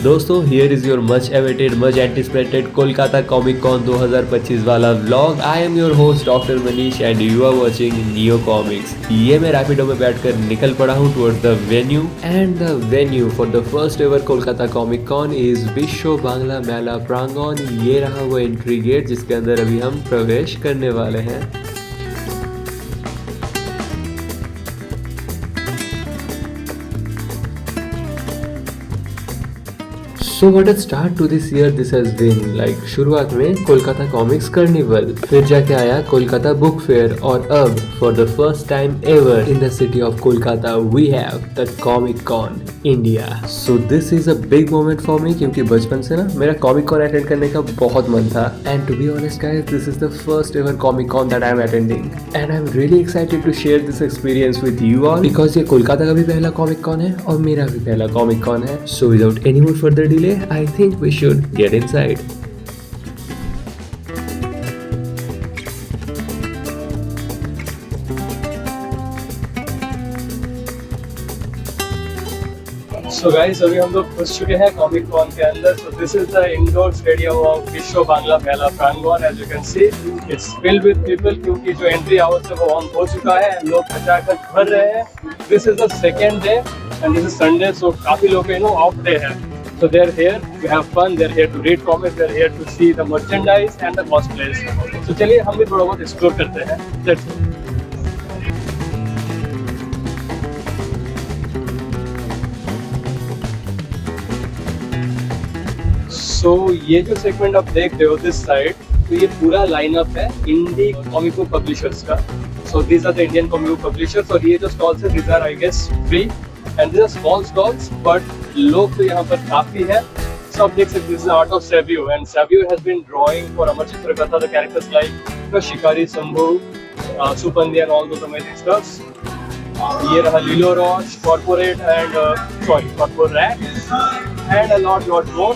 दोस्तों here is your much awaited much anticipated Kolkata Comic Con 2025 वाला vlog. I am your host doctor Manish and you are watching Neo Comics. ये मैं रैपिडो में बैठकर निकल पड़ा हूँ towards the venue and the venue for the first ever Kolkata Comic Con is Biswa Bangla मेला प्रांगण। ये रहा वो एंट्री गेट जिसके अंदर अभी हम प्रवेश करने वाले हैं। So what a start to this year this has been. Like शुरुआत में कोलकाता कॉमिक्स कार्निवल, फिर जाके आया कोलकाता बुक फेयर और अब for the first time ever in the city of Kolkata we have the Comic Con India. So this is a big moment for me क्योंकि बचपन से ना मेरा कॉमिक कॉन अटेंड करने का बहुत मन था and to be honest guys this is the first ever Comic Con that I am attending and I am really excited to share this experience with you all because ये कोलकाता का भी पहला comic cone है और मेरा भी पहला comic cone है। So without any more further delay I think we should get inside. So guys, अभी हम लोग घुस चुके हैं कॉमिक कॉन के अंदर। So this is the indoor stadium of विश्व बांग्ला मेला प्रांगण। As you can see, it's filled with people क्योंकि जो एंट्री आवर्स है वो ऑन हो चुका है। लोग खचाखच भर रहे हैं। This is the second day and this is Sunday, so काफी लोग ऑफ डे है। So they're here to have fun, they're here to read comics, they're here to see the merchandise and the cosplays. So चलिए हम भी थोड़ा बहुत explore करते हैं। Let's go. So ये जो सेगमेंट आप देख रहे हो दिस साइड, तो ये पूरा लाइनअप है इंडी कॉमिक बुक पब्लिशर्स का। So these are the Indian comic book publishers और ये जो स्टॉल्स है these are I guess free and these are small stalls but लोग तो यहाँ पर काफी है। So आप देख सकते हैं art of Savio and Savio has been drawing for Amar Chitrakatha the characters like Shikari Sambhu, Supandi and all those amazing stuffs. ये रहा Lilo Roche, Corporate and Corporat and a lot more.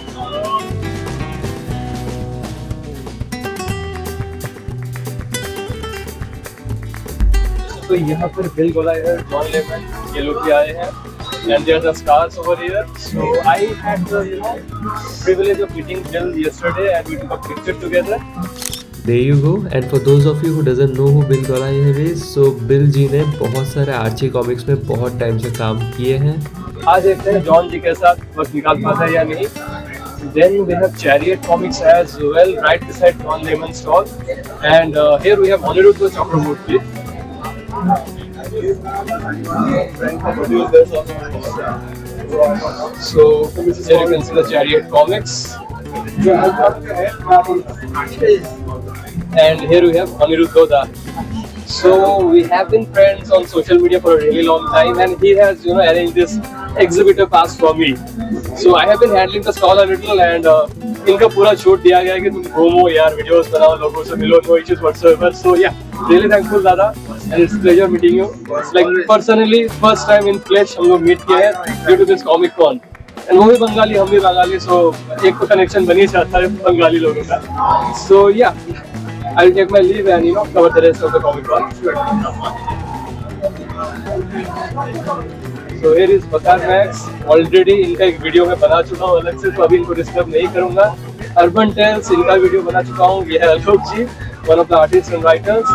तो यहाँ पर bill गोलायर, John lemon ये लोग भी आए हैं and there are the stars over here. So I had the privilege of meeting Bill yesterday and we took a picture together. There you go. And for those of you who doesn't know who Bill Golayer is, so Bill जी ने बहुत सारे Archie comics में बहुत time से काम किए हैं। आज देखते हैं जॉन जी के साथ वक्त निकाल पाता है या नहीं। Then we have Chariot Comics as well right beside John Lemon's stall and here we have Aniruddha Chakraborty. So here you can see the Chariot Comics and here we have Aniruddha. So we have been friends on social media for a really long time and he has arranged this exhibitor pass for me. So I have been handling the stall a little and इनका पूरा छूट दिया गया है कि तुम घूमो यार, वीडियोस बनाओ, लोगों से मिलो, no issues whatsoever. So yeah, really thankful दादा and it's pleasure meeting you. Like personally first time in flesh हम लोग meet किए हैं due to this comic con. And वो भी बंगाली, हम भी बंगाली, so एक तो connection बनी जाता है बंगाली लोगों का. So yeah, I'll take my leave and cover the rest of the comic con. So here is Bakar Max. Already इनका एक वीडियो में बना चुका हूँ अलग से, तो अभी इनको डिस्टर्ब नहीं करूँगा। अर्बन टेल्स इनका वीडियो बना चुका हूँ। ये है Alok ji, one of the artists and writers.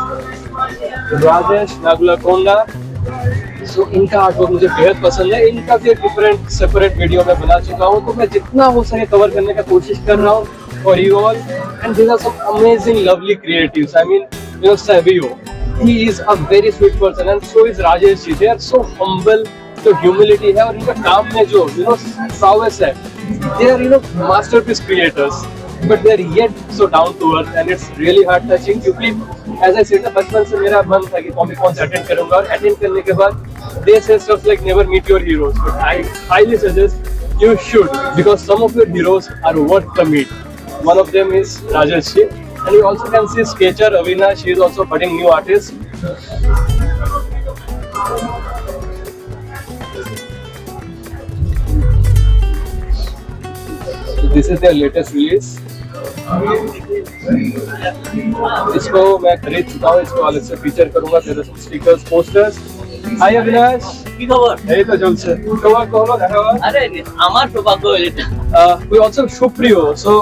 Rajesh Nagulakonda, so इनका आर्टवर्क मुझे बेहद पसंद है। इनका भी डिफरेंट सेपरेट वीडियो में बना चुका हूँ, तो मैं जितना हो सके कवर करने का कोशिश कर रहा हूँ for you all. And these are some amazing lovely creatives. I mean Savio, he is a very sweet person and so is Rajesh ji. They are so humble, तो ह्यूमिलिटी है और इनका काम में जो prowess है, they are masterpiece creators but they are yet so down to earth and it's really heart touching क्योंकि as I said बचपन से मेरा मन था कि कॉमिक कॉन अटेंड करूंगा और अटेंड करने के बाद they say stuff like never meet your heroes but I highly suggest you should because some of your heroes are worth the meet. One of them is Rajesh ji and you also can see sketcher Avina, she is also budding new artist. This is their latest release. इसको मैं खरीद चुका हूँ, इसको अलग से feature करूँगा, तेरे स्टिकर्स, पोस्टर्स। हाय अविनाश। কি খবর? এই তো চলছে। সৌভাগ্য হলো দেখা হওয়ার। আরে আমার সৌভাগ্য হলো এটা। We also have Supriyo. So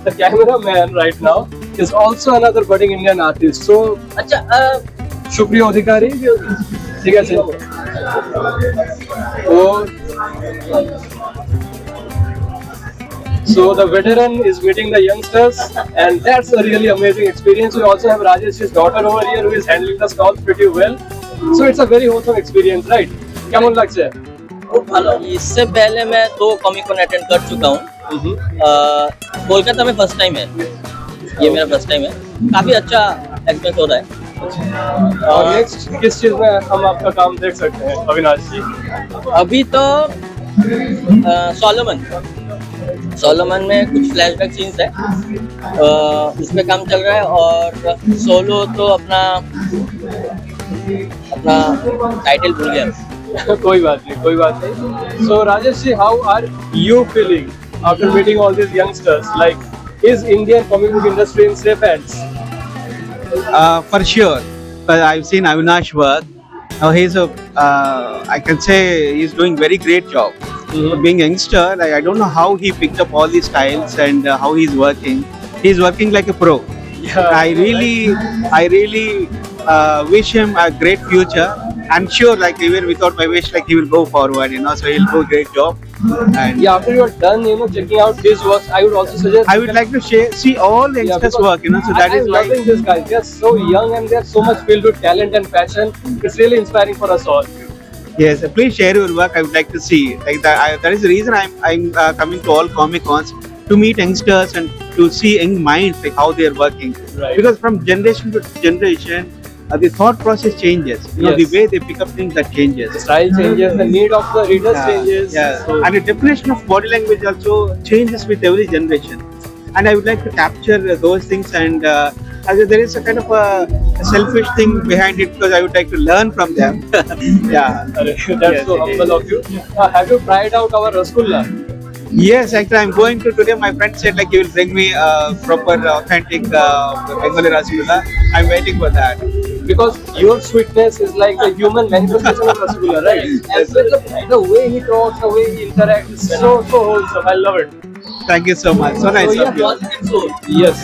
the cameraman right now is also another budding Indian artist. So আচ্ছা Supriyo Adhikari, ঠিক আছে। So the veteran is meeting the youngsters, and that's a really amazing experience. We also have Rajesh's daughter over here who is handling the stall pretty well. So it's a very wholesome experience, right? কেমন লাগছে? খুব ভালো। इससे पहले मैं 2 comic cone attend कर चुका हूँ। कोलकाता में फर्स्ट टाइम है, ये मेरा फर्स्ट टाइम है। काफी अच्छा एक्सपीरियंस हो रहा है। और नेक्स्ट किस चीज में हम आपका काम देख सकते हैं अविनाश जी? अभी तो सोलोमन में कुछ फ्लैशबैक सीन्स है, उस पे काम चल रहा है। और सोलो तो अपना टाइटल भूल गया। कोई बात नहीं। So Rajesh ji, how are you feeling after meeting all these youngsters? Like, is Indian comic book industry in safe hands? For sure, but I've seen Avinash work. Now I can say he's doing very great job. Being a youngster, I don't know how he picked up all these styles and how he's working. He's working like a pro. Yeah. I really wish him a great future. I'm sure, like even without my wish, like he will go forward, so he'll do a great job. And Yeah, after you're done, checking out his works, I would also suggest. I would like to see all the youngsters because work, so that I'm is like. loving this guys. They're so young and they're so much filled with talent and passion. It's really inspiring for us all. Yes, please share your work. I would like to see. Like that is the reason I'm coming to all Comic Cons, to meet youngsters and to see young minds, like how they are working. Right. Because from generation to generation, the thought process changes. The Yes. way they pick up things, that changes. The style changes, the need of the readers changes. Yeah. So, And the definition of body language also changes with every generation. And I would like to capture those things, and there is a kind of a selfish thing behind it, because I would like to learn from them. Yeah. that's Yes, so humble of you. Have you tried out our Rasgulla? Yes, actually, I'm going to today. My friend said like he will bring me proper, authentic Bengali Rasgulla. I'm waiting for that. Because your sweetness is like a human manifestation of Rasgulla, right? And so the way he talks, the way he interacts is so wholesome. I love it. Thank you so much. So nice So, yeah, of you. Positive soul। Yes.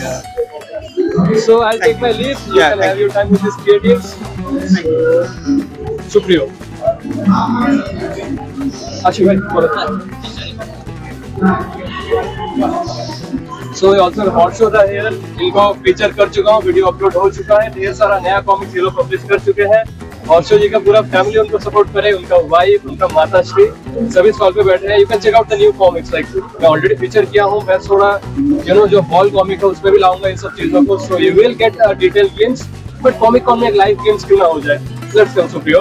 So I'll take my leave. You Yeah, can thank have your time with these creatives. Supriyo. Ashish bhai, बोलो। So we also have hot show था here. इनको feature कर चुका हूँ, video upload हो चुका है, ढेर सारा नया कॉमिक्स ये लोग पब्लिश कर चुके हैं। हॉट शो जी का पूरा फैमिली उनको सपोर्ट करे, उनका वाइफ, उनका माता श्री सभी स्टॉल पे बैठे हैं। You can check out the new comics. Like मैं ऑलरेडी फीचर किया हूँ, मैं थोड़ा जो हॉल कॉमिक है उसमें भी लाऊंगा इन सब चीजों को। So you will get a detail glimpse, but Comic Con में एक लाइव गेम्स क्यों ना हो जाए। Let's come Supriyo.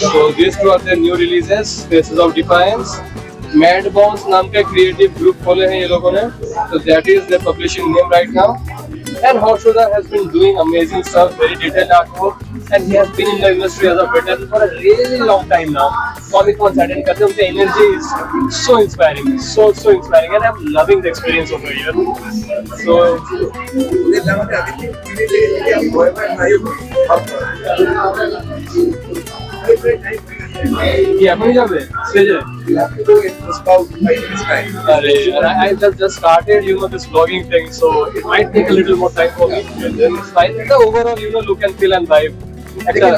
So these two are their new releases. Faces of Defiance. Mad Bounce नाम का क्रिएटिव ग्रुप खोले हैं ये लोगों ने. So that is their publishing name right now. And Horshoda has been doing amazing stuff, very detailed artwork, and he has been in the industry as a veteran for a really long time now. Comic Cons attend करते हैं, उनकी energy is so inspiring, so inspiring, and I'm loving the experience over here. So কি এখনই যাবে স্টেজে? I just started, this vlogging thing, so it might take a little more time for me. And then it's fine. The overall, look and feel and vibe. একদম।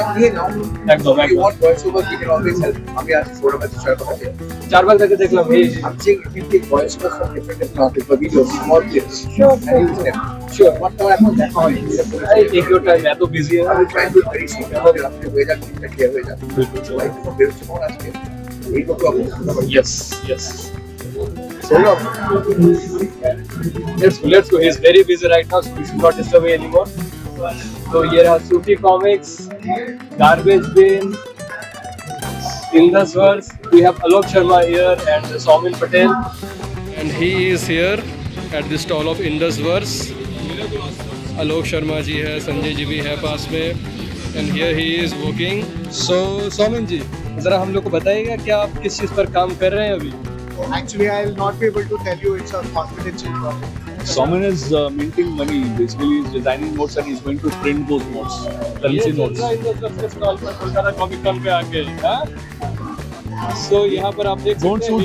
4 বার থেকে দেখলাম এই take your time, এত busy है। Yes. So let's go. He's very busy right now, so we should not disturb him anymore. So here are Sufi Comics, Garbage Bin, Indus Verse. We have Alok Sharma here and Saumin Patel. And he is here at the stall of Indus Verse. Alok Sharma ji hai, Sanjay ji bhi hai पास में. And here he is working. So Saumin ji, जरा हम लोग को बताइएगा कि आप किस चीज़ पर काम कर रहे हैं अभी? Actually, I'll not be able to tell you. It's a confidential project. Someone is minting money. Basically, he's designing notes and he's going to print those notes, currency notes. Kolkata Comic Con पे आके, So यहाँ पर आप देख Don't shoot.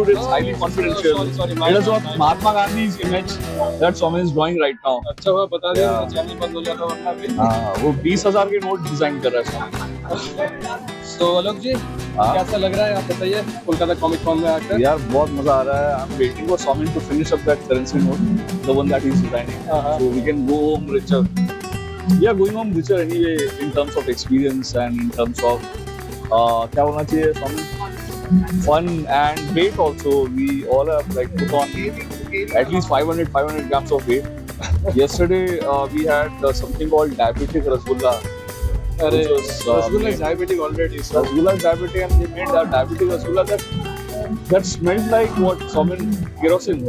It's highly confidential. Sorry. It is of Mahatma Gandhi's image that someone is drawing right now. अच्छा हुआ बता दिया, चैनल बंद हो जाता वरना भी। हाँ, वो 20,000 के नोट डिजाइन कर रहा है। So आलोक जी, कैसा लग रहा है आप बताइए कोलकाता कॉमिक कॉन में आकर? यार बहुत मजा आ रहा है। I'm waiting for someone to finish up that currency note, the one that he's designing, so we can go home richer. We are going home richer anyway in terms of experience and in terms of क्या होना चाहिए, some fun and weight also. We all have like put on at least 500 grams of weight. Yesterday we had something called diabetic rasgulla. अरे rasgulla diabetic already. So Rasgulla is diabetic and they made that diabetic rasgulla that smelled like what? Someone kerosene.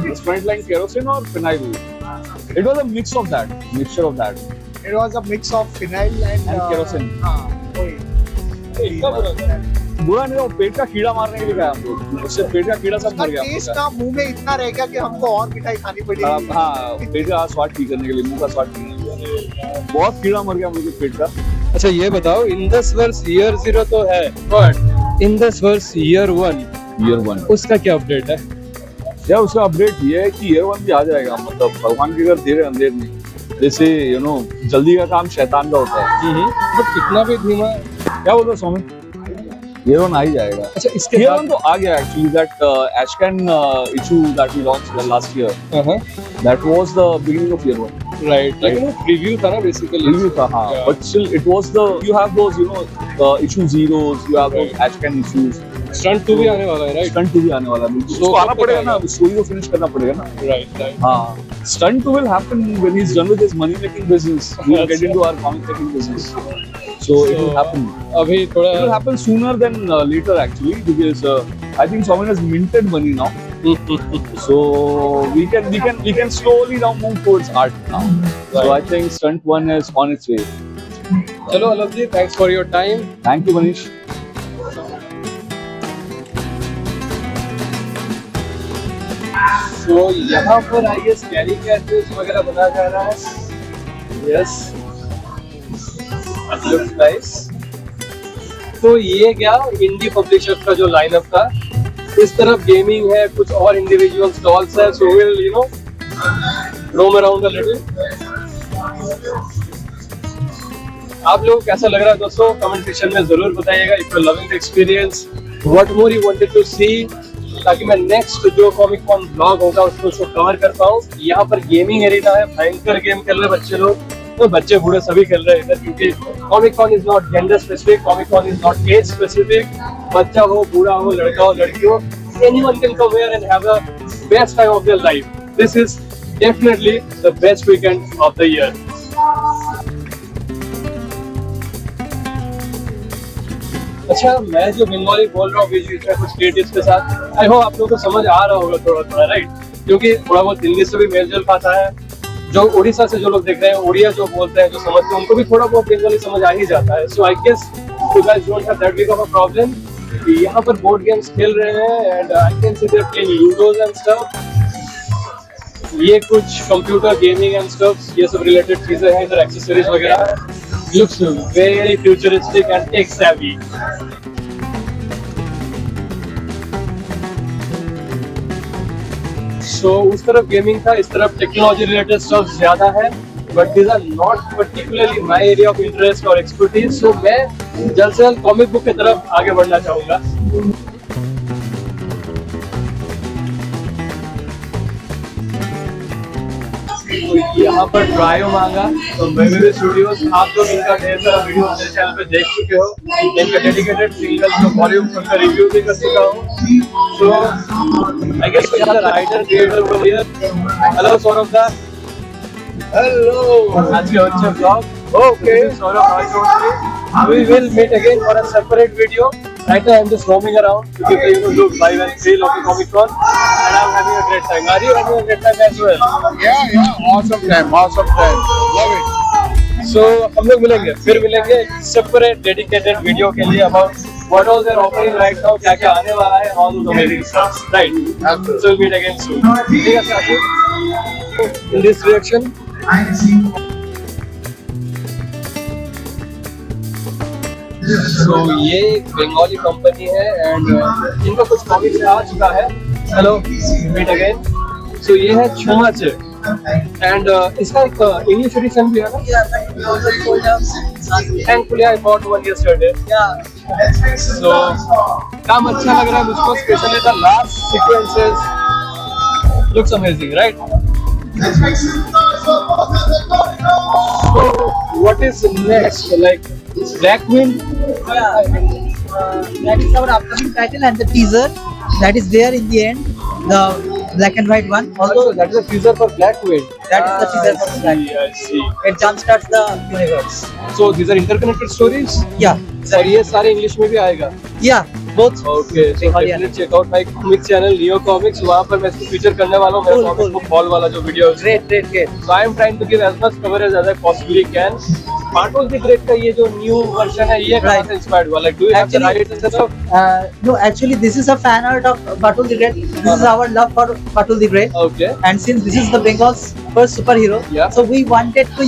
It smelled like kerosene or phenyl. It was a mixture of that. It was a mix of phenyl and kerosene. इतना बुरा था। बुरा नहीं, वो पेट का कीड़ा मारने के लिए गया हम लोग। उससे पेट का कीड़ा सब मर गया हम लोग टेस्ट का। ना मुंह में इतना रह गया कि हमको और मिठाई खानी पड़ी। हाँ, पेट का स्वाद ठीक करने के लिए, मुंह का स्वाद ठीक करने के लिए बहुत कीड़ा मर गया हम लोग के पेट का। अच्छा ये बताओ, इंडस वर्स ईयर 0 तो है, बट इंडस वर्स ईयर 1 उसका क्या अपडेट है? यार उसका अपडेट ये है कि ईयर 1 भी आ जाएगा। मतलब भगवान के घर देर अंधेर नहीं, जैसे जल्दी का काम शैतान का होता है। बट इतना भी धीमा क्या बोलते हो स्वामी? ईयर 1 आ ही जाएगा। अच्छा इसके ईयर 1 तो आ गया actually. That Ashcan issue that we launched last year, that was the beginning of year 1. Right, लेकिन प्रीव्यू था ना बेसिकली। Review था, हाँ, but still it was you have those issue zeros, you have those Ashcan issues. Stunt 2 भी आने वाला है, right? Stunt 2 भी आने वाला है, उसको आना पड़ेगा ना, स्टोरी को फिनिश करना पड़ेगा ना। राइट। हाँ, Stunt 2 will happen when he's done with his money making business. We will get into our comic making business. So it will happen. अभी थोड़ा It will happen sooner than later actually, because I think someone has minted money now. So we can slowly now move towards art now. So I think Stunt 1 is on its way. चलो Alok ji, thanks for your time. Thank you, Manish. तो यहाँ पर I guess carry कैटरिज वगैरह बनाया जा रहा है। Yes, looks nice. तो ये क्या इंडी पब्लिशर्स का जो लाइनअप था, इस तरफ गेमिंग है, कुछ और इंडिविजुअल स्टॉल्स है। So will roam around a little. आप लोगों को कैसा लग रहा है दोस्तों, कमेंट सेक्शन में जरूर बताइएगा। If you loving the experience, what more you wanted to see, ताकि मैं नेक्स्ट जो कॉमिक कॉन ब्लॉग होगा उसको कवर कर पाऊँ। यहाँ पर गेमिंग एरिना है, भयंकर गेम खेल रहे बच्चे लोग, तो बच्चे बूढ़े सभी खेल रहे हैं इधर, क्योंकि Comic Con is not gender specific, Comic Con is not age specific. बच्चा हो, बूढ़ा हो, लड़का हो, लड़की हो, anyone can come here and have a best time of their life. This is definitely the best weekend of the year. अच्छा, मैं जो बंगाली बोल रहा हूँ बीच बीच में कुछ क्रिएटिव्स के साथ, आई होप आप लोगों को समझ आ रहा होगा थोड़ा थोड़ा, राइट? क्योंकि थोड़ा बहुत हिंदी से भी मेल जोल खाता है। जो उड़ीसा से जो लोग देख रहे हैं, उड़िया जो बोलते हैं, जो समझते हैं, उनको भी थोड़ा बहुत बंगाली समझ आ ही जाता है। So I guess you guys don't have that big of a problem. यहाँ पर बोर्ड गेम्स खेल रहे हैं and I can see they are playing ludos and stuff. ये कुछ कंप्यूटर गेमिंग एंड स्टफ, ये सब रिलेटेड चीजें हैं इधर, एक्सेसरीज वगैरह। Looks very futuristic and tech savvy. So उस तरफ गेमिंग था, इस तरफ टेक्नोलॉजी रिलेटेड स्टफ ज्यादा है, but these are not particularly my area of interest or expertise. So मैं जल्द से जल्द कॉमिक बुक की तरफ आगे बढ़ना चाहूँगा। यहाँ पर ट्रायो मांगा तो मेमोरी स्टूडियोज, आप लोग इनका ढेर सारा वीडियो मेरे चैनल पे देख चुके हो। इनका डेडिकेटेड सिंगल जो वॉल्यूम का रिव्यू भी कर चुका हूँ। So I guess we are writer creator over here. Hello Saurabh da. Hello, आज के अच्छे blog. Okay Saurabh, how are you? We will meet again for a separate video. Right now I'm just roaming around to give the look, live and feel of the Comic Con, and I'm having a great time. Are you having a great time as well? Yeah, awesome time, love it. So हम लोग मिलेंगे, फिर मिलेंगे separate dedicated video के लिए about what all they're offering right now, क्या क्या आने वाला है, all those amazing stuff, right? So we'll meet again soon. ठीक है साथियों, in this direction. So ये एक बंगाली कंपनी है एंड इनका कुछ कॉमिक्स आ चुका है. Hello, meet again. सो ये है छोमाचे एंड इसका एक इंग्लिश एडिशन भी है ना. Thankfully I bought one yesterday. So काम अच्छा लग रहा है मुझको, specially the last sequences looks amazing, right? So what is next? Like Blackwind? That is our upcoming title and the teaser that is there in the end, the black and white one. Also, that is a teaser for Blackwind. That is the teaser for Blackwind. I see. It jumpstarts the universe. So these are interconnected stories. Yeah. और ये सारे English में भी आएगा. Yeah. Both. Okay, so definitely check out my comic channel Neo Comics. वहाँ पर मैं इसको फीचर करने वाला हूँ. मेरा Cool, comic cool. book haul वाला जो वीडियो है. Great. So I am trying to give as much coverage as I possibly can. Bartol the Great का ये जो new version है, ये कहाँ Right. से inspired हुआ? Like, do you have the Actually, rights and stuff? No, actually, this is a fan art of Batul the Great. This is our love for Batul the Great. Okay. And since this is the Bengal's first superhero, Yeah. so we wanted to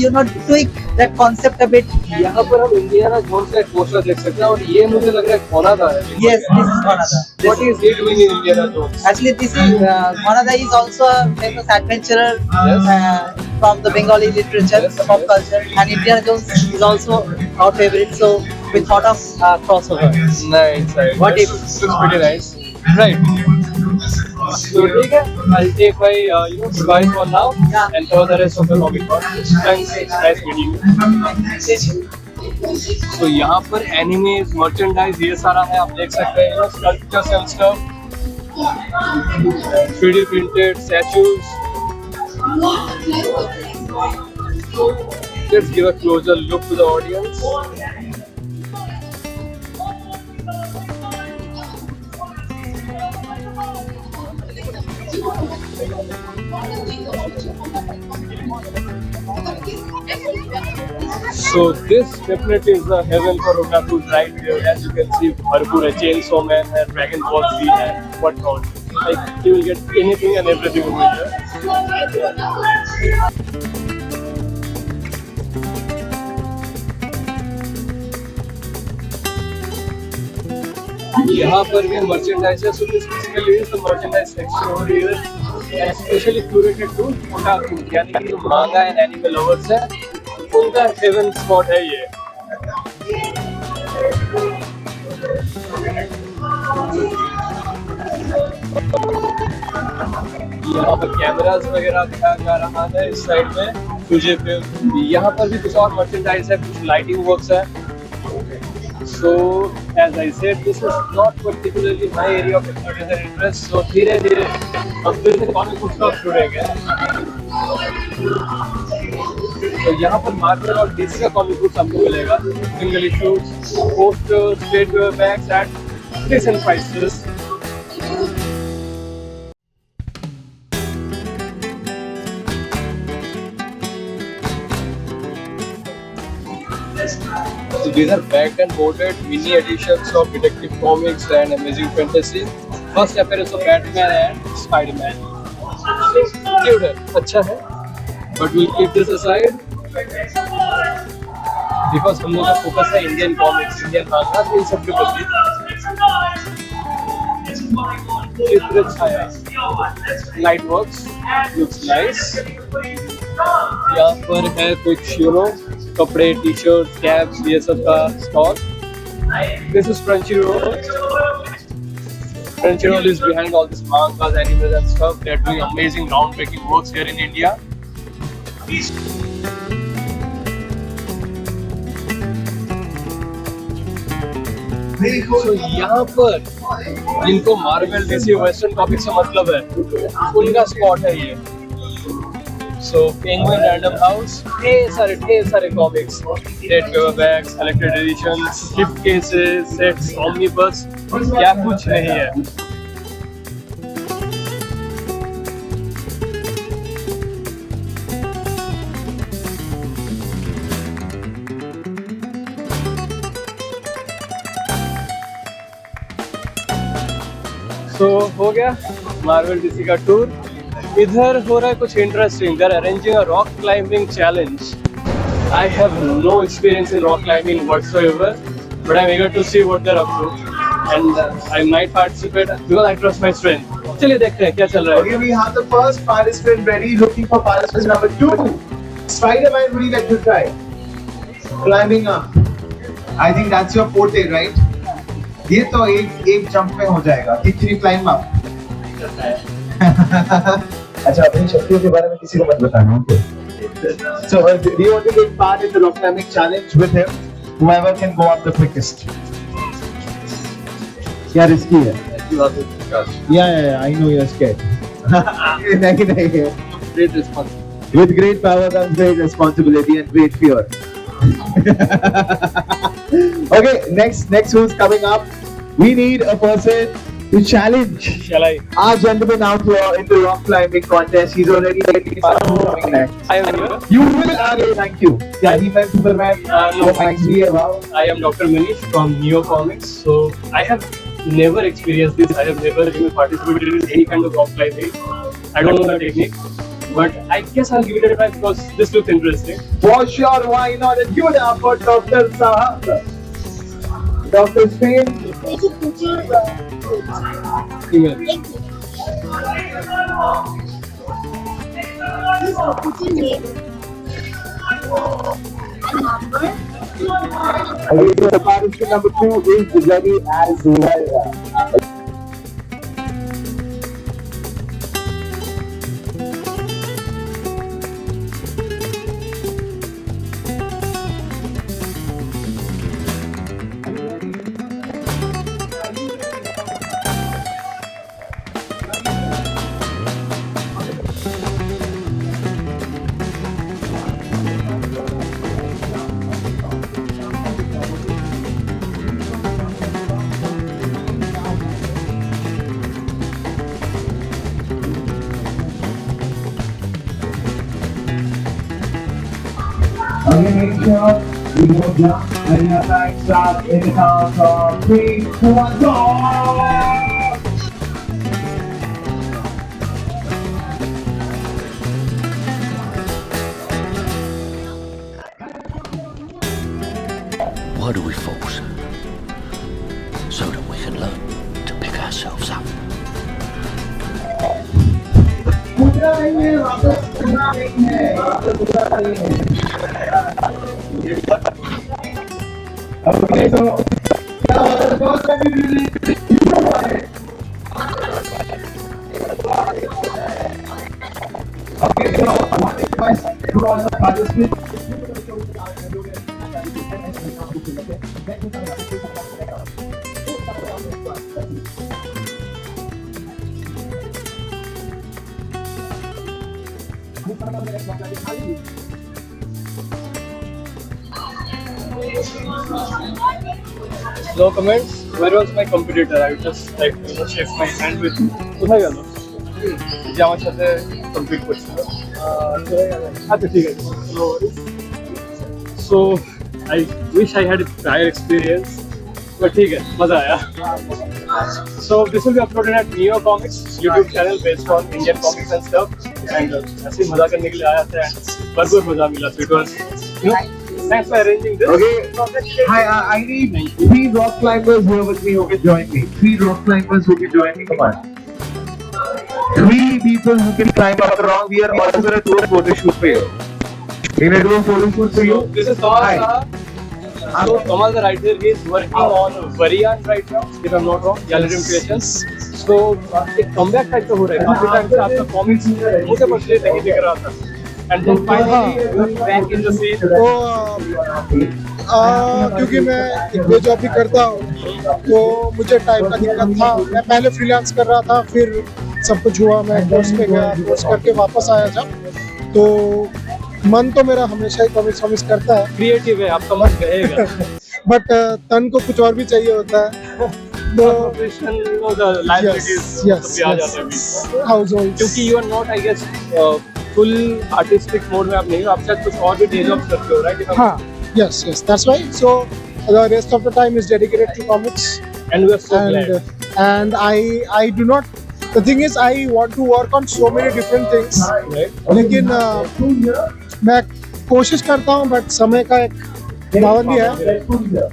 tweak that concept a bit. यहाँ पर हम Indiana Jones का एक poster देख सकते हैं और ये मुझे लग रहा है कोनादा है. Yes, this is Ganada. What is he doing in Indiana Jones? Actually, this is Ganada is also a famous adventurer from the Bengali literature, Yes, pop yes. culture, and Indiana Jones is also our favorite. So we thought of crossover. Nice, right. What if? Looks pretty nice. Right. So ठीक है, I'll take my goodbye for now Yeah. and cover the rest of the comic book. Thanks, nice meeting you. So यहाँ पर animes, merchandise ये सारा है, आप देख सकते हैं. Sculptures and stuff, 3D printed statues. Let's give a closer look to the audience. So this definitely is the heaven for otakus right here. As you can see, Bharpur hai, Chainsaw Man hai, Dragon Ball Z hai, what not. Like you will get anything and everything over here. यहाँ पर भी merchandise है, so this basically is the merchandise section over here, and especially curated to otaku, यानी कि जो manga and anime lovers है, उनका heaven spot है ये. यहाँ पर कैमरास वगैरह दिखाया जा रहा है इस साइड में तुझे पे. यहाँ पर भी कुछ और मर्चेंडाइज है, कुछ लाइटिंग वर्क्स है. So as I said, this is not particularly my area of expertise and interest. So धीरे धीरे हम फिर से कॉमिक बुक शॉप जुड़ेंगे. तो यहाँ पर मार्वल और डीसी का कॉमिक बुक आपको मिलेगा. Single issues, posters, trade paperbacks at decent prices. So these are backed and boarded mini editions of Detective Comics and Amazing Fantasy. First appearance of Batman and Spider-Man. So cute है, अच्छा है. But we'll keep this aside because हम लोग का focus है Indian comics, Indian manga, इन सब के प्रति. चित्र छाया, light works, looks nice. यहाँ पर है कुछ कपड़े, टी-शर्ट, कैप्स, ये सब का stall. This is Crunchyroll. Crunchyroll is behind all these mangas, animes and stuff. They're doing amazing groundbreaking works here in India. So यहाँ पर जिनको मार्वल, डीसी, वेस्टर्न कॉमिक्स से मतलब है, उनका स्पॉट है ये. So Penguin Random House, ढेर सारे comics, trade paperbacks, collected editions, gift cases, sets, omnibus, क्या कुछ नहीं है. सो हो गया मार्वल डीसी का टूर। इधर हो रहा है कुछ interesting, they are arranging a rock climbing challenge. I have no experience in rock climbing whatsoever, but I am eager to see what they're up to and I might participate because I trust my strength. चलिए देखते हैं क्या चल रहा है। Okay, we have the first participant ready, looking for participant number 2. Spider-Man, would you like to try? Climbing up. I think that's your forte, right? ये तो एक जंप में हो जाएगा। Can you climb up? अच्छा, अपनी शक्तियों के बारे में किसी को मत बताना। So, do you want to take part in the rock climbing challenge with him? Whoever can go up the quickest. क्या risky है? Yeah, I know you're scared. नहीं. Great responsibility. With great power comes great responsibility and great fear. Okay, next who's coming up? We need a person to challenge Shall I? our gentleman out here in the rock climbing contest. He's already coming next. I am here. You will thank you. Yeah, he meant Superman. No, thanks. I am Dr. Manish from Neo Comics. So I have never experienced this. I have never even participated in any kind of rock climbing. I don't know the technique, but I guess I'll give it a try because this looks interesting. For sure, why not? And give it up for Dr. Sahab. Dr. Spain. Female. The participant number 2 is ready as well. Okay, make sure you go jump and your time starts in the count of 3, 2, 1, go! Why do we fall? So that we can learn to pick ourselves up. मुद्रा नहीं है, वापस मुद्रा नहीं है, वापस मुद्रा नहीं है। Okay, so now the first time you release, you know what it. Okay, so what is my to all the participants? No comments. Where was my competitor? I would just like to shake my hand with. কোথায় গেল? যে আমার সাথে compete করছিল। আচ্ছা ঠিক আছে। So I wish I had a prior experience, but ठीक है, मजा आया। So this will be uploaded at Neo Comics YouTube channel based on Indian comics and stuff. And ऐसे ही मजा करने के लिए आया था and भरपूर मजा मिला। So it was, you know, thanks for arranging this. Okay, hi, I need 3 rock climbers here with me who can join me. 3 rock climbers who can join me. Come on. 3 people who can climb up the rock. We are also going to do a photo shoot for you. Can I do a photo shoot for you? This is Kamal Hi. Saha. So Kamal the writer, he is working on Variant right now, if I'm not wrong, Gallery Creations. So एक comeback type का हो रहा है। काफी time से आपका comics मुझे personally नहीं दिख रहा था। And then finally back in the scene. क्योंकि मैं ये जॉब भी करता हूँ तो मुझे टाइम का दिक्कत था। मैं पहले फ्रीलांस कर रहा था, फिर सब कुछ हुआ, मैं कोर्स पे गया, कोर्स करके वापस आया जब, तो मन तो मेरा हमेशा ही कॉमिक्स करता है, क्रिएटिव है, आपका मन रहेगा। बट तन को कुछ और भी चाहिए होता है। तो Profession, you know, the liabilities yes, सब भी आ जाते हैं बीच में। हाउस होल्ड, क्योंकि you are not, I guess, full artistic mode में आप नहीं हो, आप शायद कुछ और भी डे जॉब करते हो, right? हाँ, yes, that's why. So the rest of the time is dedicated to comics, And we are so glad. and I do not. The thing is, I want to work on so many different things. लेकिन मैं कोशिश करता हूँ, but समय का एक पाबंदी है,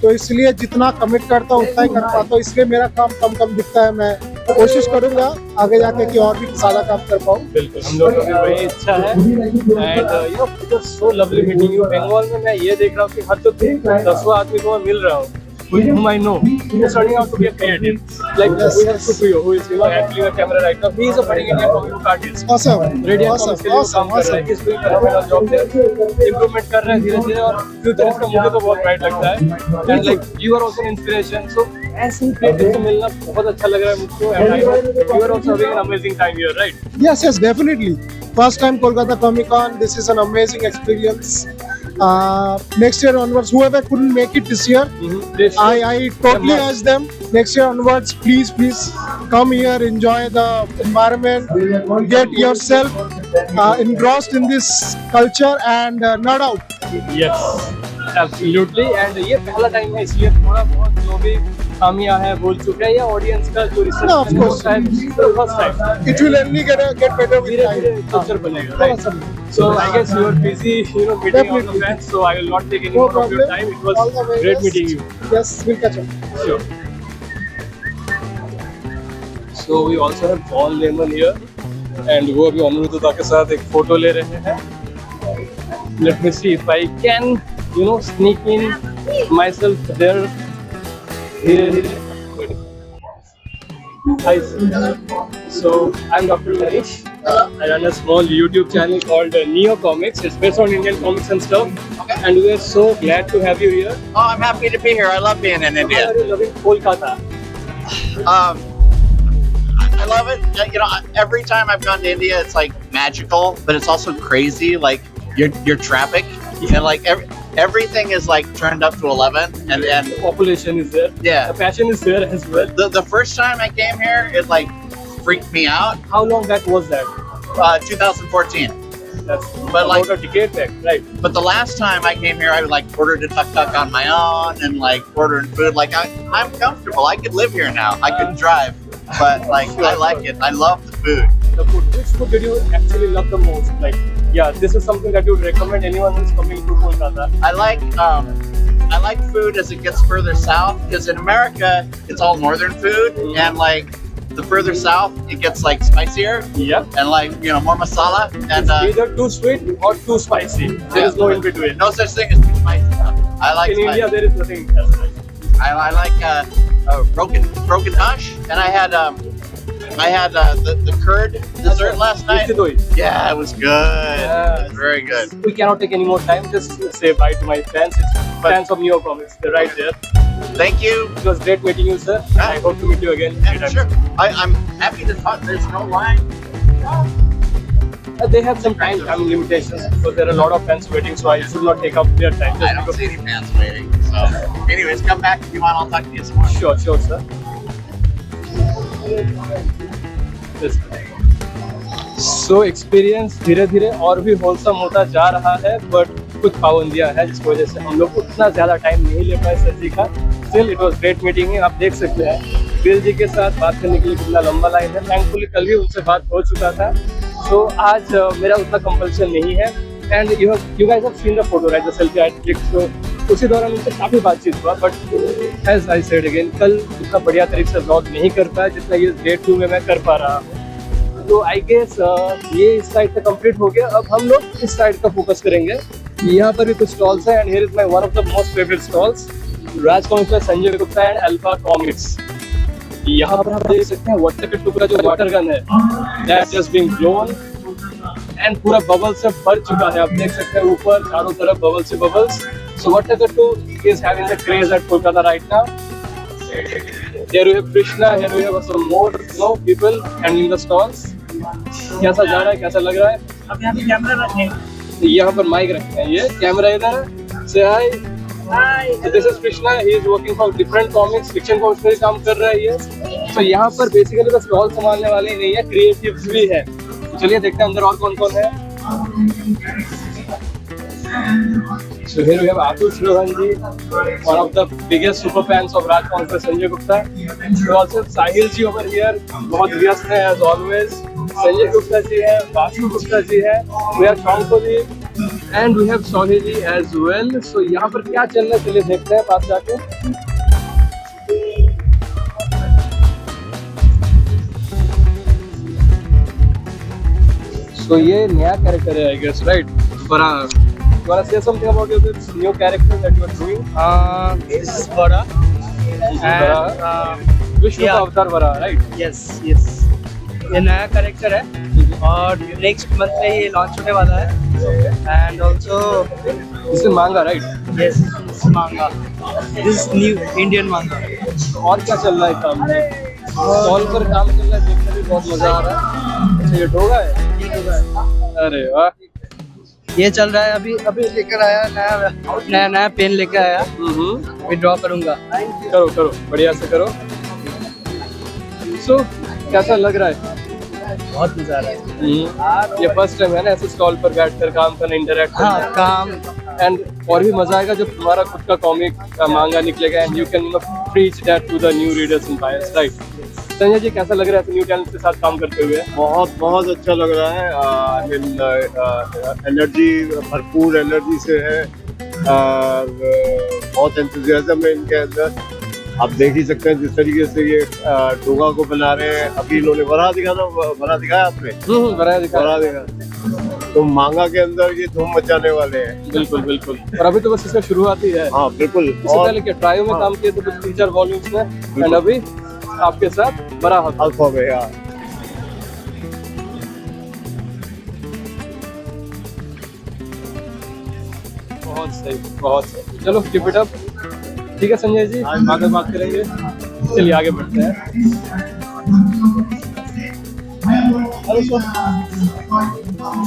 तो इसलिए जितना कमिट करता हूँ उतना ही कर पाता हूँ, इसलिए मेरा काम कम दिखता है। मैं कोशिश करूंगा आगे जाके कि और भी ज्यादा काम कर पाऊँ। बिल्कुल, हम लोग की वही इच्छा है। And you know it was so lovely meeting you. Bengal में मैं ये देख रहा हूँ कि हर जो 10वां आदमी को मैं मिल रहा हूँ with whom I know, he is turning out to be a creative. Like we have Supriyo, who is handling a camera right now. He is a budding Indian comic book artist. Awesome. Radiant Comics के लिए वो काम कर रहा है। He's doing phenomenal job there. Improvement कर रहे हैं धीरे-धीरे, और future इसका मुझे तो बहुत bright लगता है। And like you are also an inspiration. So ऐसे creative से मिलना बहुत अच्छा लग रहा है मुझको। And I hope you are also having an amazing time here, right? Yes, definitely. First time Kolkata Comic Con. This is an amazing experience. Next year onwards, whoever couldn't make it this year, I totally ask them, next year onwards, please come here, enjoy the environment, get yourself engrossed in this culture and nerd out. Yes, absolutely. And ये पहला time है, इसलिए थोड़ा बहुत जो भी खामियां हैं बोल चुके हैं, या ऑडियंस का जो No, of course. First time It will only get better with धीरे-धीरे time. कल्चर बनेगा, right? So I guess you are busy, meeting all the Definitely. fans, so I will not take any No more of your problem. time. It All the was very great best. meeting you. Yes, we'll catch up. Sure. So we also have Paul Lehman here, and वो अभी अनुरुद्धा के साथ एक photo ले रहे हैं. Let me see if I can, sneak in myself there. Hi. So I'm Dr. Manish. I run a small YouTube channel called Neo Comics. It's based on Indian comics and stuff. Okay. And we are so glad to have you here. Oh, I'm happy to be here. I love being in How India. are you loving Kolkata? I love it. Every time I've gone to India, it's like magical, but it's also crazy. Like your traffic, and like everything is like turned up to 11, and The population is there. yeah. The passion is there as well. The first time I came here, it like freaked me out. How long back was that? 2014. That's But like- about a decade back, right? But the last time I came here, I like ordered a tuk-tuk on my own and like ordering food. Like I'm comfortable. I could live here now. I could drive, but like I like it. I love the food. The food. Which food did you actually love the most? Like, yeah, this is something that you would recommend anyone who's coming to Kolkata. I like food as it gets further south, because in America it's all northern food, and like the further south it gets like spicier Yeah. and like more masala, and It's either too sweet or too spicy. There is no in between. no such thing as too spicy. I like In India, spicy. there is nothing as such. I like broken hash, and I had the curd dessert last night. Misti doi. Yeah, it was good. Yeah. It was very good. We cannot take any more time. Just say bye to my fans. It's fans of Neo Comics. They're right there. Thank you. It was great meeting you, sir. Yeah. I hope to meet you again. Yeah, anytime. sure. I'm happy to talk. There's no line. They have some time limitations because there are a lot of fans waiting, so I should not take up their time. I don't see any fans waiting. So, anyways, come back if you want. I'll talk to you some more. Sure, sir. So experience धीरे धीरे और भी wholesome होता जा रहा है, but कुछ पाबंदियां हैं जिसकी वजह से हम लोग उतना ज्यादा टाइम नहीं ले पाए सर जी का. Still it was great meeting. आप देख सकते हैं बिल जी के साथ बात करने के लिए कितना लंबा लाइन है. थैंकफुली कल भी उनसे बात हो चुका था, तो आज मेरा उतना कंपल्शन नहीं है. And you guys have seen the photo, right, the selfie I click. तो उसी दौरान उनसे काफी बातचीत हुआ, but as I said again, कल उतना बढ़िया तरीके से ब्लॉग नहीं कर पाया जितना ये डे 2 में मैं कर पा रहा हूँ. तो आई गेस ये इस साइड से कंप्लीट हो गया. अब हम लोग इस साइड का फोकस करेंगे. यहाँ पर भी कुछ स्टॉल्स हैं, and here is my one of the most favourite stalls, Raj comics bye Sanjay Gupta and alpha comics. यहाँ पर आप देख सकते हैं वाटर के टुकड़ा जो वाटर गन है, that just being blown, and पूरा बबल से भर चुका है. आप देख सकते हैं ऊपर चारों तरफ बबल से बबल्स. सो वाटर कट्टू is having the craze at Kolkata right now. Here we have Krishna, here we have some more people handling the stalls. कैसा जा रहा है, कैसा लग रहा है? अब यहाँ पे कैमरा रखे हैं. यहाँ पर माइक रखते हैं. ये कैमरा इधर है. Say hi. Hi. So this is Krishna. He is working for different comics, fiction comics में काम कर रहा है ये. तो यहाँ पर बेसिकली बस स्टॉल संभालने वाले ही नहीं है, क्रिएटिव्स भी है. तो चलिए देखते हैं अंदर और कौन कौन है. So here we have Atush Rohan ji, one of the biggest super fans of Rajpal Sir Sanjay Gupta. We also have Sahil ji over here, बहुत व्यस्त है as always. Sanjay Gupta ji है, Vasu Gupta ji है, we have Shankho ji, and we have Sohi ji as well. So यहाँ पर क्या चल रहा है चलिए देखते हैं पास जाके. So ये नया कैरेक्टर है I guess, right? बड़ा. You wanna say something about this new character that you are doing? This is Bara. And Vishnu का अवतार बड़ा, right? Yes. ये नया कैरेक्टर है और नेक्स्ट मंथ में ये लॉन्च होने वाला है. And also This is manga, right? Yes मांगा. दिस इज न्यू इंडियन मांगा. और क्या चल रहा है काम में? स्टॉल पर काम चल रहा है, देखने में बहुत मजा आ रहा है. अच्छा ये डोगा है? अरे वाह. ये चल रहा है अभी लेकर आया नया पेन लेकर आया. मैं ड्रॉ करूंगा. करो बढ़िया से करो. सो कैसा लग रहा है? बहुत मजा आ रहा है. ये फर्स्ट टाइम है ना ऐसे स्टॉल पर बैठकर काम करना, इंटरेक्ट हाँ काम. एंड और भी मजा आएगा जब तुम्हारा खुद का कॉमिक मांगा निकलेगा and you can preach that to the new readers in buyers, right? Sanjay ji कैसा लग रहा है न्यू टैलेंट के साथ काम करते हुए? बहुत अच्छा लग रहा है. आई मीन एनर्जी, भरपूर एनर्जी से है. बहुत एंथुसियाज्म है इनके अंदर. आप देख ही सकते हैं जिस तरीके से ये डोगा को बना रहे हैं. अभी इन्होंने बड़ा दिखाया आपने. बड़ा दिखा. तो मांगा के अंदर ये धूम मचाने वाले हैं. बिल्कुल. और अभी तो बस इसका शुरुआत ही है. हाँ बिल्कुल. इससे पहले क्या ट्रायो में काम किए थे कुछ 3-4 वॉल्यूम्स में, एंड अभी आपके साथ बड़ा अल्फा में. यार बहुत सही. चलो कीप इट अप. ठीक है संजय जी, आगे बात करेंगे. चलिए आगे बढ़ते हैं.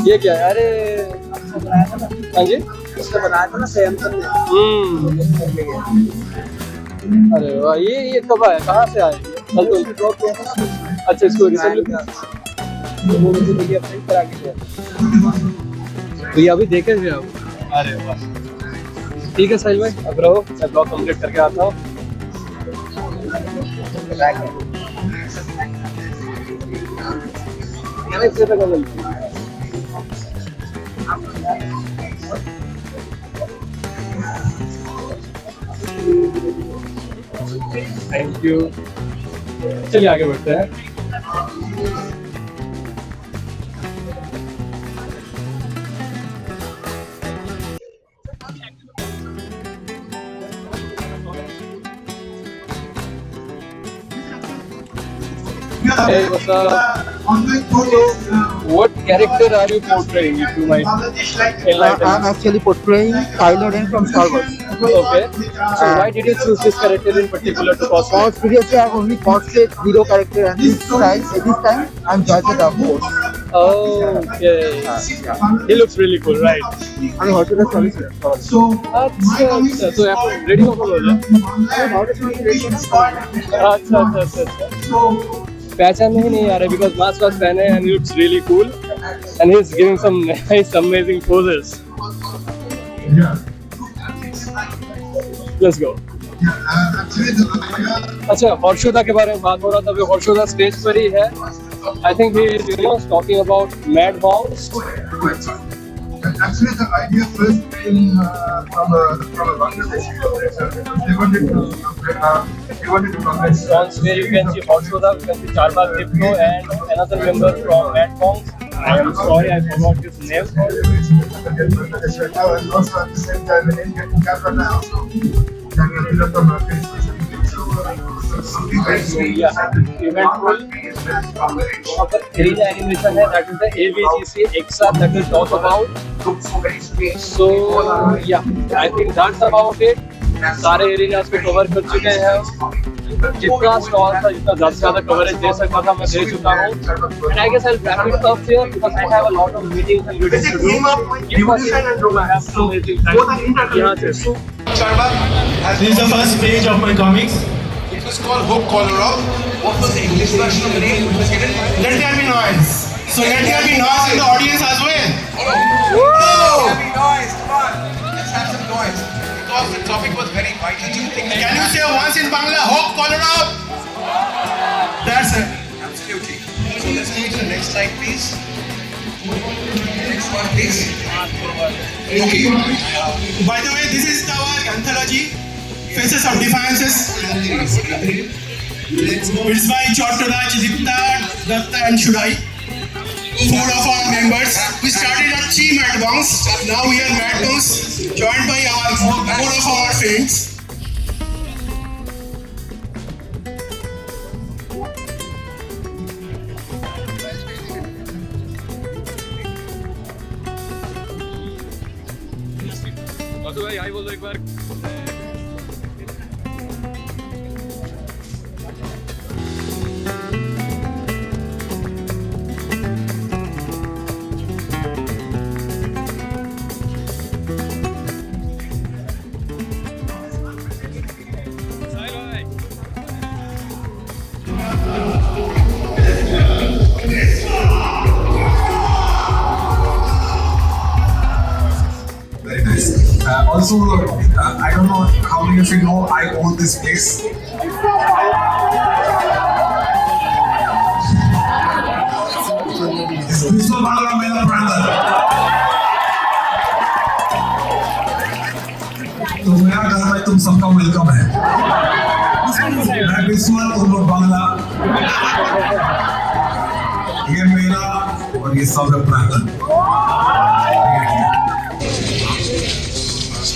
ये क्या है? अरे हाँ जी, इसको बनाया था ना सैमसंग ने. अरे वाह. ये कब आया, कहाँ से आया? अच्छा इसको रिसेंटली तो ये अभी देखे थे आप? अरे वाह. ठीक है साहिल भाई, अब रहो, मैं ब्लॉग कंप्लीट करके आता हूँ. Thank you. चलिए आगे बढ़ते हैं. Hey, what's up? So, what character are you portraying? If you might enlighten me. I'm actually portraying Kylo Ren from Star Wars. Okay. So why did you choose this character in particular to cosplay? Because previously I've only cosplayed hero character, and this time I'm Jar Jar Darth Force. Okay. He looks really cool, right? I mean, what should I tell you? अच्छा. तो आप ready हो गए? अच्छा. पहचान नहीं आ रहा because mask पहने and he looks really cool and he's giving some nice amazing poses. Let's go. अच्छा, हर्षोदा के बारे में बात हो रहा था. अभी हर्षोदा स्टेज पर ही है. I think he is talking about Mad Monks. Actually, the idea first came from a Bangladeshi publisher. They wanted to publish. Songs where you can see Hotsoda, you can see Charbag Diplo and another member from Mad Monks. I am sorry, I forgot his name. And also at the same time in Indian camera also. Eventful. Arena animation है, that is the AVGC XR that we'll talk about. So yeah, I think that's about it. सारे areas को cover कर चुके हैं. जितना stall था, जितना ज़्यादा कवरेज दे सकता था मैं दे चुका हूँ. And I guess I'll wrap it up here because I have a lot of meetings and meetings to do. Keep watching and I have some amazing time. यहाँ से. This is the first page of my comics. It was called Hope Colorado. What was the English version of the name? Let There Be Noise. So let there be noise in the audience as well. Woo! Let there be noise. Come on. Okay. By the way, this is our anthology, Faces of Defiances. It's by Chottoraj, Dipta, Datta and Shudai. 4 of our members. We started at Chi Mad Bongs. Now we are Mad Bongs, joined by our 4 of our friends. भाई बोलो एक बार Very nice. Also, I don't know how many of you know I own this place. This one मेरा brother. तो मेरा घर में तुम सबका वेलकम है. मैं विश्वास तुम लोग बांग्ला. ये मेरा और ये सब है brother.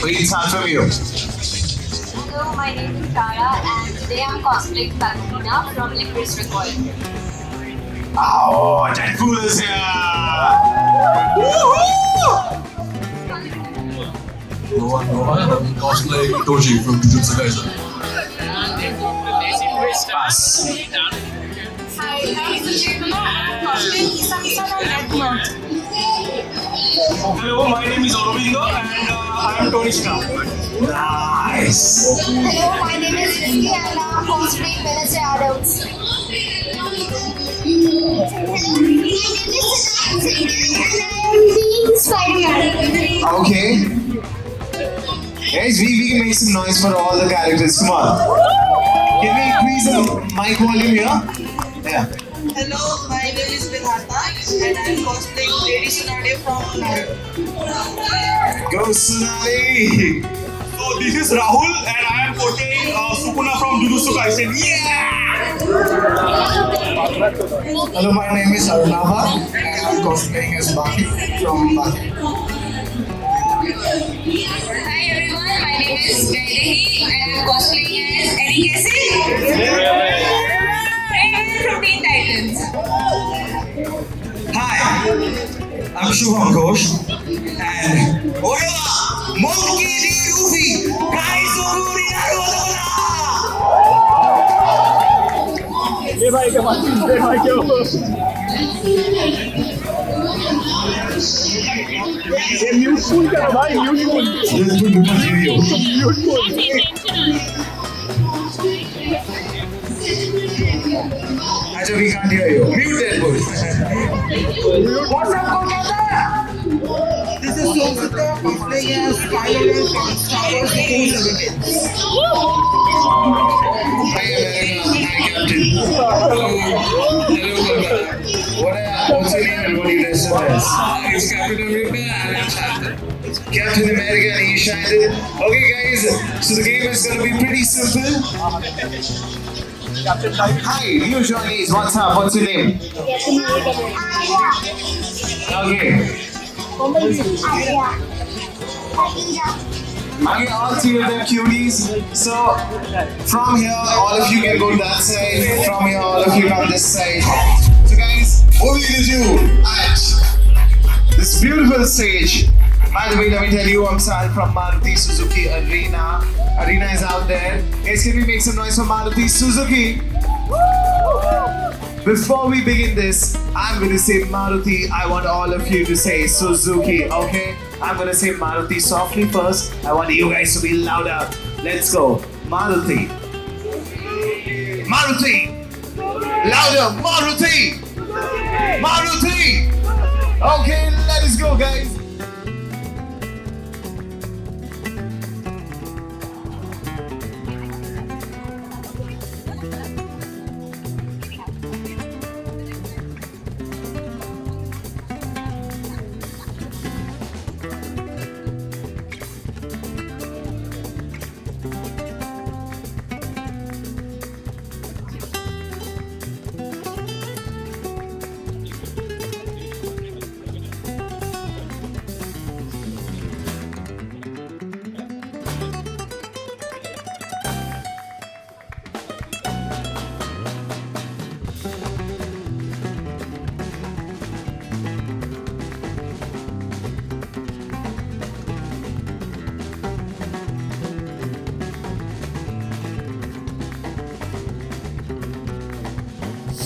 Please start from you. Hello, my name is Tara and today I'm cosplaying Valentina from Licorice Recoil. Oh, that cool is here! No, I'm cosplay Toji from Jujutsu Kaisen. Pass. Hi, my name is Jemima and I'm cosplaying Kisa-Kisa from Death Note. Hello, my name is Aurobindo and I am Tony Stark. Nice! Hello, my name is Ricky and I'm cosplaying Wednesday Adams. Okay. Guys, we can make some noise for all the characters. Come on. Can we increase the mic volume here? Yeah. Hello, my name is Vidharta and I am cosplaying Lady Tsunade from Naruto. Go Tsunade! So this is Rahul and I am portraying Sukuna from Jujutsu Kaisen. Yeah! Hello, my name is Arunava and I'm cosplaying as Baki from Baki. Hi everyone, my name is Vaidehi and I'm cosplaying as Eddie Casey from Teen Titans. Hi, I'm Shubham Ghosh and Oya Monkey D. Rufi Kaizururi Naruhodola! ये भाई के पास ये भाई के ये mute full करो भाई mute full mute Acha, we can't hear you. Mute that bull. What's up, Kolkata? This is Sonsita cosplaying as Spider-Man from Star Wars: The Force Awakens. Hi, Captain. Hello, Kolkata. What's your name and what do you dress up as? It's Captain America and I'm Shantan. Captain America and he's Shantan. Okay, guys, so the game is going to be pretty simple. Hi, you Johnny's. What's up? What's your name? Okay. Okay, all 3 of them cuties. So, from here, all of you can go that side. From here, all of you come this side. So, guys, what we're gonna do at this beautiful stage. By the way, let me tell you, I'm Sal from Maruti Suzuki Arena. Arena is out there. Guys, can we make some noise for Maruti Suzuki? Before we begin this, I'm gonna say Maruti. I want all of you to say Suzuki, okay? I'm gonna say Maruti softly first. I want you guys to be louder. Let's go. Maruti. Maruti. Louder. Maruti. Maruti. Okay, let us go, guys.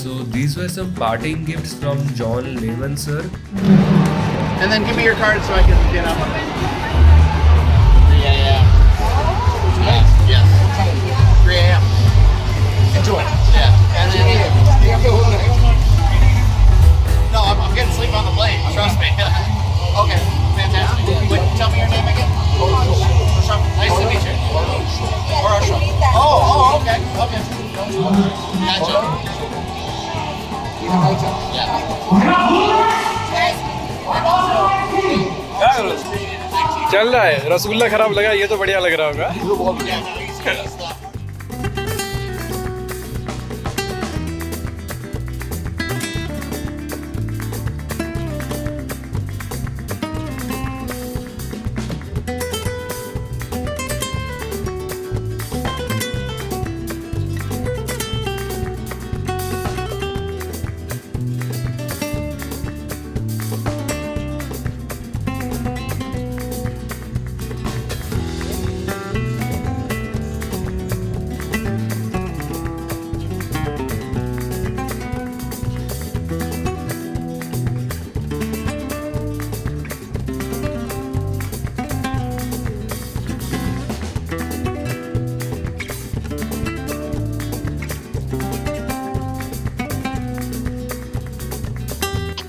So these were some parting gifts from John Lehman sir. And then give me your card so I can get on with it. Yeah. Yes. 3 a.m. Enjoy. Yeah. And then. No, I'm getting sleep on the plane. Trust me. Okay. Fantastic. Wait, tell me your name again. Nice to meet you. Oh, okay. Gotcha. चल रहा है रसगुल्ला खराब लगा ये तो बढ़िया लग रहा होगा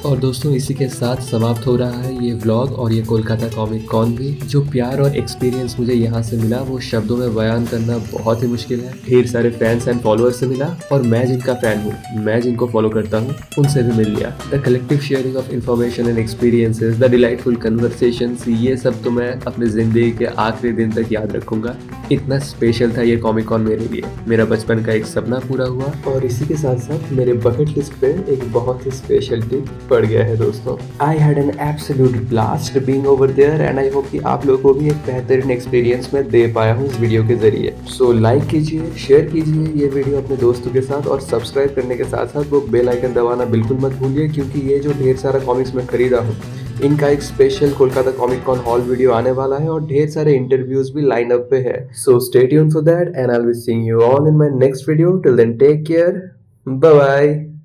और दोस्तों इसी के साथ समाप्त हो रहा है ये व्लॉग और ये कोलकाता कॉमिक कॉन भी। जो प्यार और एक्सपीरियंस मुझे यहाँ से मिला वो शब्दों में बयान करना बहुत ही मुश्किल है। ढेर सारे फैंस एंड फॉलोअर्स से मिला और मैं जिनका फैन हूँ, मैं जिनको फॉलो करता हूँ, उनसे भी मिल लिया। The collective sharing of information and experiences, the delightful conversations, ये सब तो मैं अपनी जिंदगी के आखिरी दिन तक याद रखूंगा। इतना स्पेशल था ये कॉमिक कॉन मेरे लिए। मेरा बचपन का एक सपना पूरा हुआ और इसी के साथ साथ मेरे बकेट लिस्ट पे एक बहुत ही स्पेशल टिप पड़ गया है दोस्तों। I had an absolute blast being over there and I hope कि आप लोगों को भी एक बेहतरीन एक्सपीरियंस मैं दे पाया हूँ इस वीडियो के जरिए। सो लाइक कीजिए, शेयर कीजिए ये वीडियो अपने दोस्तों के साथ और सब्सक्राइब करने के साथ साथ वो बेल आइकन दबाना बिल्कुल मत भूलिए, क्योंकि ये जो ढेर सारा कॉमिक्स मैं खरीदा हूँ इनका एक special Kolkata Comic Con haul video आने वाला है और ढेर सारे इंटरव्यूज भी लाइन अप पे है। So stay tuned for that and I will be seeing you all in my next video. Till then take care, bye bye.